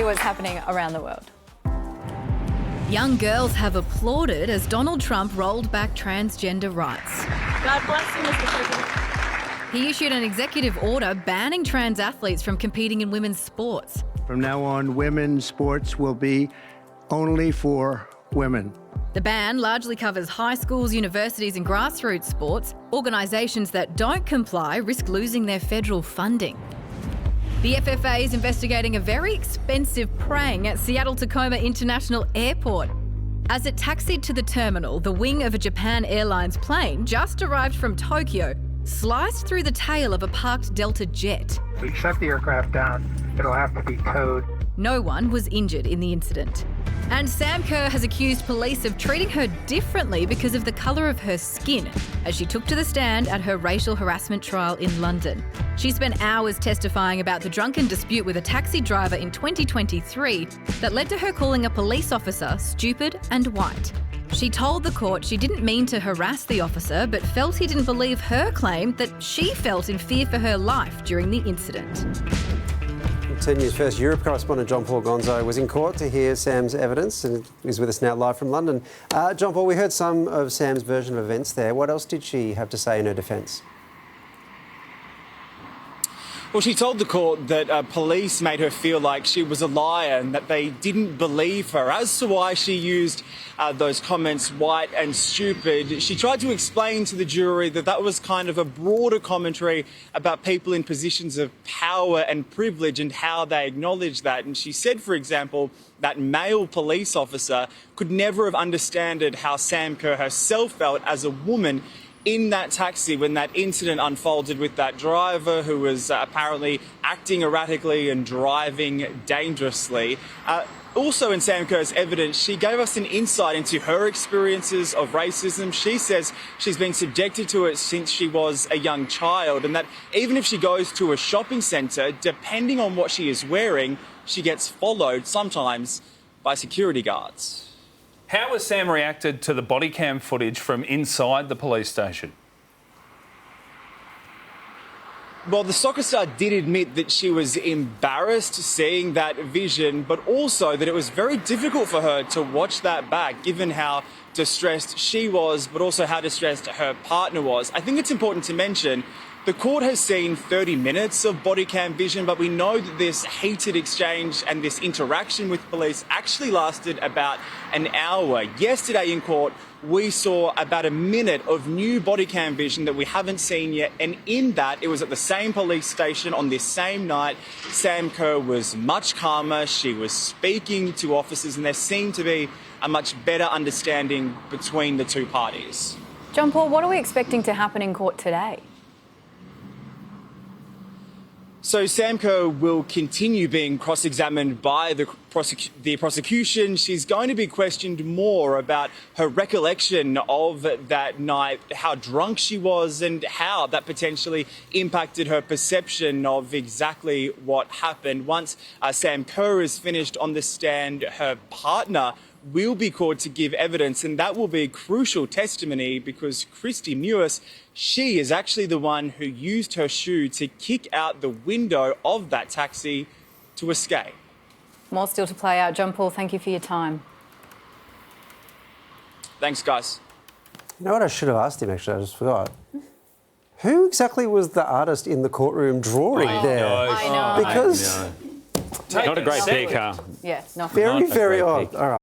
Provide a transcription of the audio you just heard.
what's happening around the world. Young girls have applauded as Donald Trump rolled back transgender rights. God bless you, Mr. President. He issued an executive order banning trans athletes from competing in women's sports. From now on, women's sports will be only for women. The ban largely covers high schools, universities and grassroots sports. Organisations that don't comply risk losing their federal funding. The FFA is investigating a very expensive prank at Seattle-Tacoma International Airport. As it taxied to the terminal, the wing of a Japan Airlines plane just arrived from Tokyo sliced through the tail of a parked Delta jet. We shut the aircraft down. It'll have to be towed. No one was injured in the incident. And Sam Kerr has accused police of treating her differently because of the colour of her skin as she took to the stand at her racial harassment trial in London. She spent hours testifying about the drunken dispute with a taxi driver in 2023 that led to her calling a police officer stupid and white. She told the court she didn't mean to harass the officer but felt he didn't believe her claim that she felt in fear for her life during the incident. 10 News First Europe correspondent John Paul Gonzo was in court to hear Sam's evidence and is with us now live from London. John Paul, we heard some of Sam's version of events there. What else did she have to say in her defence? Well, she told the court that police made her feel like she was a liar and that they didn't believe her. As to why she used those comments, white and stupid, she tried to explain to the jury that that was kind of a broader commentary about people in positions of power and privilege and how they acknowledge that. And she said, for example, that male police officer could never have understood how Sam Kerr herself felt as a woman in that taxi when that incident unfolded with that driver who was apparently acting erratically and driving dangerously. Also in Sam Kerr's evidence, she gave us an insight into her experiences of racism. She says she's been subjected to it since she was a young child, and that even if she goes to a shopping centre, depending on what she is wearing, she gets followed sometimes by security guards. How has Sam reacted to the body cam footage from inside the police station? Well, the soccer star did admit that she was embarrassed seeing that vision, but also that it was very difficult for her to watch that back, given how distressed she was, but also how distressed her partner was. I think it's important to mention the court has seen 30 minutes of body cam vision, but we know that this heated exchange and this interaction with police actually lasted about an hour. Yesterday in court, we saw about a minute of new body cam vision that we haven't seen yet. And in that, it was at the same police station on this same night. Sam Kerr was much calmer. She was speaking to officers, and there seemed to be a much better understanding between the two parties. John Paul, what are we expecting to happen in court today? So Sam Kerr will continue being cross-examined by the prosecution. She's going to be questioned more about her recollection of that night, how drunk she was and how that potentially impacted her perception of exactly what happened. Once Sam Kerr is finished on the stand, her partner will be called to give evidence, and that will be crucial testimony because Christy Mewis, she is actually the one who used her shoe to kick out the window of that taxi to escape. More still to play out. John Paul, thank you for your time. Thanks, guys. You know what I should have asked him, actually? I just forgot. Who exactly was the artist in the courtroom drawing there? I know. Because Not a great pick, huh? Yeah, not very, very odd. All right.